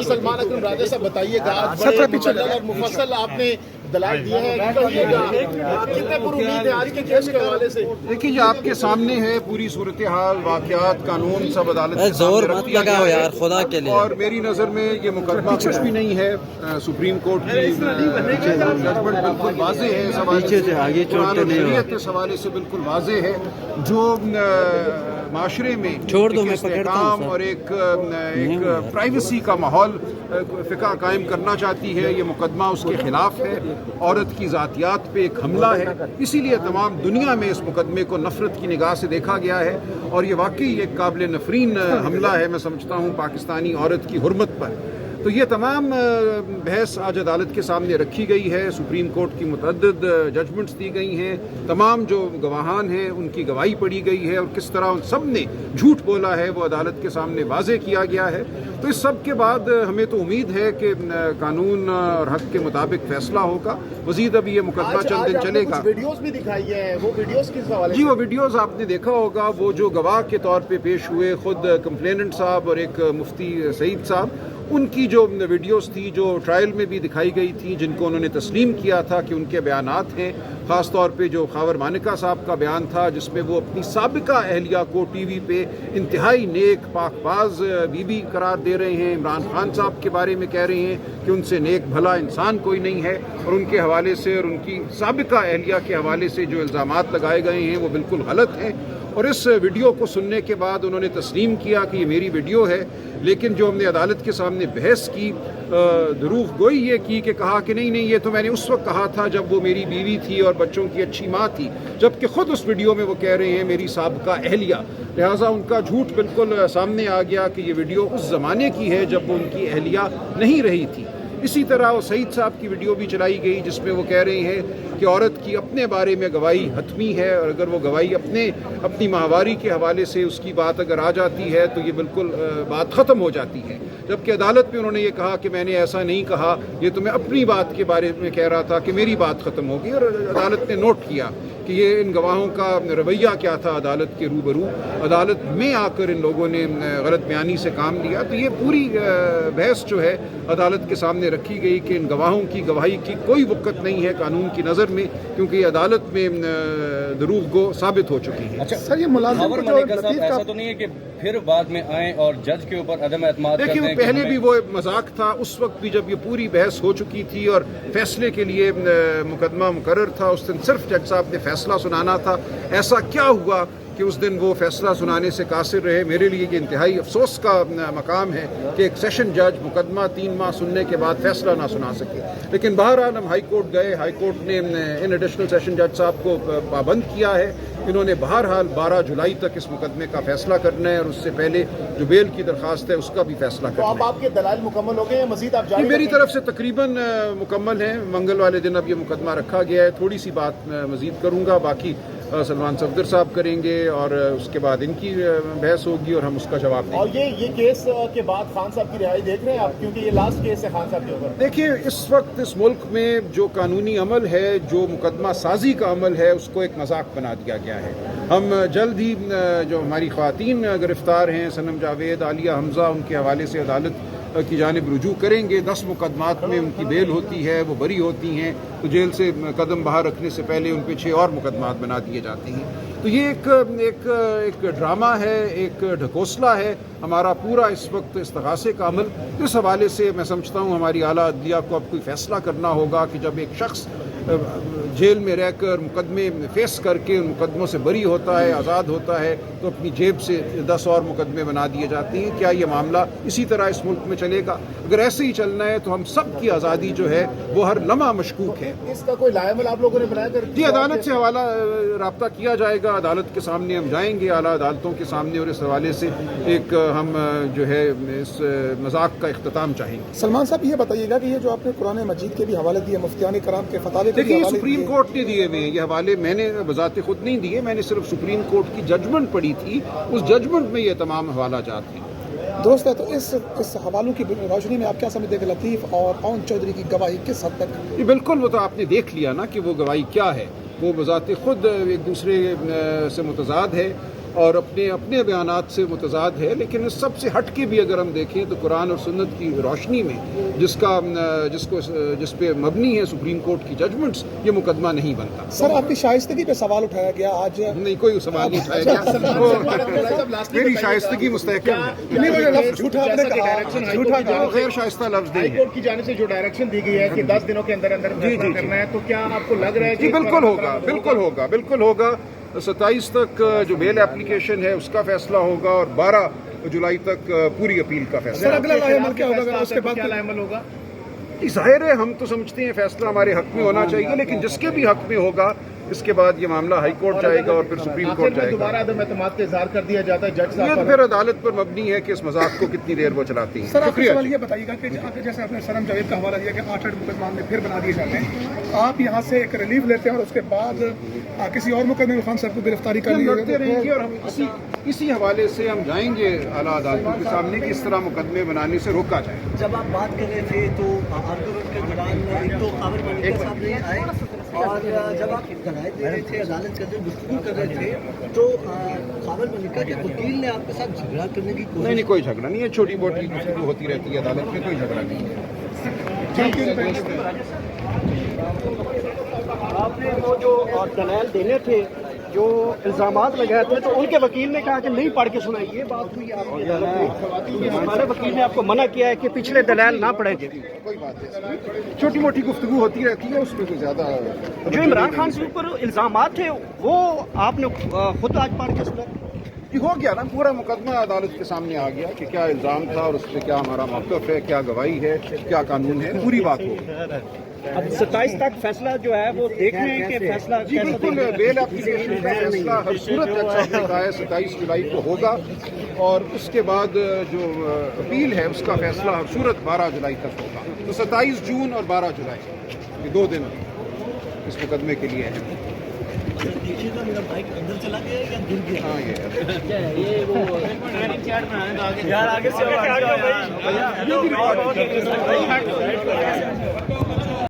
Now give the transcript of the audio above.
सलमान अकरम राजा साहब बताइएगा, आज बड़े मुफस्सल और मुफस्सल आपने दलाल दिए हैं, कितने पर उम्मीद है आज के केस के हवाले से? देखिए ये आपके सामने है पूरी सूरत हाल, वाक़यात, कानून सब अदालत के जोर सामने मत रख दिया लगाओ गया है। यार खुदा के लिए। और मेरी नज़र में ये मुकदमा कुछ भी नहीं है। सुप्रीम कोर्ट की जजमेंट बिल्कुल वाज़ेह है, पीछे से आगे चोट नहीं हो। शरीयत के हवाले से बिल्कुल वाज़ेह है। जो माशरे में छोड़ दो, एक मैं पकड़ता हूं इस्तेहकाम सर। और एक प्राइवेसी का माहौल फ़िका कायम करना चाहती है, ये मुकदमा उसके ख़िलाफ़ है। औरत की ज़ातियात पे एक हमला है, इसीलिए तमाम दुनिया में इस मुकदमे को नफ़रत की निगाह से देखा गया है। और ये वाकई एक काबिल नफरीन हमला है, मैं समझता हूँ, पाकिस्तानी औरत की हुर्मत पर। तो ये तमाम बहस आज अदालत के सामने रखी गई है। सुप्रीम कोर्ट की मुतअद्दिद जजमेंट्स दी गई हैं, तमाम जो गवाहान हैं उनकी गवाही पढ़ी गई है, और किस तरह सब ने झूठ बोला है वो अदालत के सामने वाज़े किया गया है। तो इस सब के बाद हमें तो उम्मीद है कि कानून और हक़ के मुताबिक फ़ैसला होगा। मज़ीद अभी ये मुकदमा चंद दिन चलेगा। वीडियोस भी दिखाई है, वो वीडियोस किस हवाले जी, वो वीडियोस आपने देखा होगा, वो जो गवाह के तौर पे पेश हुए, ख़ुद कंप्लेनेंट साहब और एक मुफ्ती सईद साहब, उनकी जो वीडियोस थी जो ट्रायल में भी दिखाई गई थी, जिनको उन्होंने तस्लीम किया था कि उनके बयानात हैं, ख़ास तौर पे जो खावर मानिका साहब का बयान था जिसमें वो अपनी साबिका अहलिया को टीवी पे इंतहाई नेक पाकबाज बीबी करार दे रहे हैं, इमरान खान साहब के बारे में कह रहे हैं कि उनसे नेक भला इंसान कोई नहीं है, और उनके हवाले से और उनकी साबिका अहलिया के हवाले से जो इल्ज़ामात लगाए गए हैं वो बिल्कुल गलत हैं। और इस वीडियो को सुनने के बाद उन्होंने तस्लीम किया कि ये मेरी वीडियो है, लेकिन जो हमने अदालत के सामने बहस की, दुरूग गोई ये की कि कहा कि नहीं नहीं, ये तो मैंने उस वक्त कहा था जब वो मेरी बीवी थी और बच्चों की अच्छी माँ थी, जबकि ख़ुद उस वीडियो में वो कह रहे हैं मेरी साबिका अहलिया। लिहाजा उनका झूठ बिल्कुल सामने आ गया कि ये वीडियो उस ज़माने की है जब वो उनकी अहलिया नहीं रही थी। इसी तरह वो सईद साहब की वीडियो भी चलाई गई जिसमें वो कह रहे हैं कि औरत की अपने बारे में गवाही हतमी है, और अगर वो गवाही अपनी माहवारी के हवाले से उसकी बात अगर आ जाती है तो ये बिल्कुल बात ख़त्म हो जाती है। जबकि अदालत में उन्होंने ये कहा कि मैंने ऐसा नहीं कहा, ये तो मैं अपनी बात के बारे में कह रहा था कि मेरी बात ख़त्म होगी। और अदालत ने नोट किया कि ये इन गवाहों का रवैया क्या था अदालत के रूबरू, अदालत में आकर इन लोगों ने गलत बयानी से काम लिया। तो ये पूरी बहस जो है अदालत के सामने रखी गई कि इन गवाहों की गवाही की कोई वक़्त नहीं है कानून की नज़र में, क्योंकि अदालत में दरूग गो साबित हो चुकी है। अच्छा सर, ये मुलाजिम को जो ऐसा तो नहीं है कि फिर बाद में आए और जज के ऊपर अदम एतमाद करते हैं? देखिए पहले भी वो मजाक था, उस वक्त भी जब ये पूरी बहस हो चुकी थी और फैसले के लिए मुकदमा मुकर्रर था, उस दिन सिर्फ जज साहब ने फैसला सुनाना था। ऐसा क्या हुआ कि उस दिन वो फैसला सुनाने से कासिर रहे? मेरे लिए ये इंतहाई अफसोस का मकाम है कि एक सेशन जज मुकदमा 3 माह सुनने के बाद फैसला ना सुना सके। लेकिन बहरहाल हम हाई कोर्ट गए, हाई कोर्ट ने इन एडिशनल सेशन जज साहब को पाबंद किया है। इन्होंने बहरहाल 12 जुलाई तक इस मुकदमे का फैसला करना है, और उससे पहले जो बेल की दरख्वास्त है उसका भी फैसला करना है। तो अब आपके दलाल मुकम्मल हो गए हैं, मजीद आप जारी? मेरी तरफ से तकरीबन मुकम्मल है। मंगल वाले दिन अब ये मुकदमा रखा गया है। थोड़ी सी बात मजीद करूँगा, बाकी सलमान सफदर साहब करेंगे और उसके बाद इनकी बहस होगी और हम उसका जवाब देंगे। और ये केस के बाद खान साहब की रिहाई देख रहे हैं आप, क्योंकि ये लास्ट केस है खान साहब के ऊपर? देखिए इस वक्त इस मुल्क में जो कानूनी अमल है, जो मुकदमा साजी का अमल है, उसको एक मजाक बना दिया गया है। हम जल्द ही जो हमारी ख़वातीन गिरफ्तार हैं, सनम जावेद, आलिया हमजा, उनके हवाले से अदालत की जानिब रुजू करेंगे। 10 मुकदमात में उनकी बेल होती है, वो बरी होती हैं, तो जेल से कदम बाहर रखने से पहले उन पे 6 और मुकदमात बना दिए जाते हैं। तो ये एक ड्रामा है, एक ढकोसला है हमारा पूरा इस वक्त इस्तग़ासे का अमल। इस हवाले से मैं समझता हूँ हमारी आला अदलिया को अब कोई फ़ैसला करना होगा कि जब एक शख्स जेल में रहकर मुकदमे फेस करके उन मुकदमों से बरी होता है, आज़ाद होता है, तो अपनी जेब से 10 और मुकदमे बना दिए जाते हैं। क्या ये मामला इसी तरह इस मुल्क में चलेगा? अगर ऐसे ही चलना है तो हम सब की आज़ादी जो है वो हर लम्हा मशकूक है। इसका कोई लायमल आप लोगों ने बनाया कर? जी, अदालत से हवाला रब्ता किया जाएगा, अदालत के सामने हम जाएंगे, आला अदालतों के सामने, और इस हवाले से एक हम जो है इस मजाक का इख्तिताम चाहेंगे। सलमान साहब ये बताइएगा कि ये जो आपने कुरान मजीद के भी हवाले दिए, मुफ्तियान कराम के फतावे के देखिए सुप्रीम कोर्ट ने दिए हुए हैं ये हवाले, मैंने बजाते खुद नहीं दिए, मैंने सिर्फ सुप्रीम कोर्ट की जजमेंट पढ़ी थी, उस जजमेंट में ये तमाम हवाला जात हैं। दुरुस्त है। तो इस हवालों की रोशनी में आप क्या समझते हैं कि लतीफ़ और ओन चौधरी की गवाही किस हद तक? ये बिल्कुल, वो तो आपने देख लिया ना कि वो गवाही क्या है। वो बजाते खुद एक दूसरे से मुतजाद है, اور اپنے اپنے بیانات سے متضاد ہے، لیکن اس سب سے ہٹ کے بھی اگر ہم دیکھیں تو قرآن اور سنت کی روشنی میں جس پہ مبنی ہے سپریم کورٹ کی ججمنٹس، یہ مقدمہ نہیں بنتا۔ سر آپ کی شائستگی پہ سوال اٹھایا گیا آج؟ نہیں، کوئی سوال نہیں اٹھایا گیا، میری شائستگی مستحکم ہے، نہیں، وہ لفظ جھوٹا آپ نے کہا، جھوٹا کہا۔ وہ غیر شائستہ لفظ ہائی نہیں ہے۔ کورٹ کی جانب سے جو ڈائریکشن دی گئی ہے کہ 10 دنوں کے اندر اندر فیصلہ کرنا ہے، تو کیا آپ کو لگ رہا ہے جی کہ بالکل ہوگا، بالکل ہوگا، بالکل ہوگا۔ 27 تک جو بیل اپلیکیشن ہے اس کا فیصلہ ہوگا اور 12 جولائی تک پوری اپیل کا فیصلہ سر اگلا لائحہ عمل کیا ہوگا اگر اس کے بعد کیا عمل ہوگا؟ ظاہر ہے ہم تو سمجھتے ہیں فیصلہ ہمارے حق میں ہونا چاہیے، لیکن جس کے بھی حق میں ہوگا اس کے بعد یہ معاملہ ہائی کورٹ جائے گا اور پھر سپریم آخر کورٹ میں جائے گا۔ دوبارہ عدم اعتماد کا اظہار کر دیا جاتا ہے جج یہ صاحب تو پر۔ پھر عدالت پر مبنی ہے کہ اس مذاق کو کتنی دیر وہ چلاتی ہیں۔ سر آپ شکریہ سوال یہ بتائیے گا کہ جیسے آپ نے سرم جاوید کا حوالہ دیا کہ 8 مقدمے پھر بنا دیے جاتے ہیں، آپ یہاں سے ایک ریلیف لیتے ہیں اور اس کے بعد کسی اور مقدمے میں خان صاحب کو گرفتاری کر ہم لی لڑتے رہیں گے اور ہم اسی حوالے سے ہم جائیں گے اعلیٰ عدالتوں کے سامنے کہ اس طرح مقدمے بنانے سے روکا جائے۔ جب آپ بات کر رہے تھے تو آرگومنٹ کے دوران ایک تو خاور ملکہ صاحب نہیں آئے، اور جب آپ دلائل دے رہے تھے عدالت کا جو گفتگو کر رہے تھے تو خاور ملکہ کے وکیل نے آپ کے ساتھ جھگڑا کرنے کی کوشش نہیں، کوئی جھگڑا نہیں ہے، چھوٹی موٹی گفتگو ہوتی رہتی ہے عدالت میں، کوئی جھگڑا نہیں ہے۔ آپ نے وہ جو دلائل دینے تھے، جو الزامات لگائے تھے، تو ان کے وکیل نے کہا کہ نہیں پڑھ کے سنائی، یہ بات ہوئی آپ کی عدالت میں؟ ہمارے وکیل نے آپ کو منع کیا ہے کہ پچھلے دلائل نہ پڑھیں گے۔ کوئی بات نہیں، چھوٹی موٹی گفتگو ہوتی رہتی ہے، اس میں کوئی زیادہ جو عمران خان سے اوپر الزامات تھے وہ آپ نے خود آج پڑھ کے سنا؟ یہ ہو گیا نا، پورا مقدمہ عدالت کے سامنے آ گیا کہ کیا الزام تھا اور اس پہ کیا ہمارا موقف ہے، کیا گواہی ہے، کیا قانون ہے، پوری بات ہو گئی۔ اب 27 تک فیصلہ جو ہے وہ دیکھ رہے ہیں کہ فیصلہ جی کیسا بالکل، دیں گے؟ بیل اپلیکیشن کا فیصلہ ہر صورت جج صاحب نے کہا ہے 27 جولائی کو ہوگا، اور اس کے بعد جو اپیل ہے اس کا فیصلہ ہر صورت 12 جولائی تک ہوگا۔ تو 27 جون اور 12 جولائی یہ 2 دن اس مقدمے کے لیے ہیں۔ دیکھیے گا میرا بائک اندر چلا گیا یا گر گیا؟ ہاں، یہ وہ یار آگے سے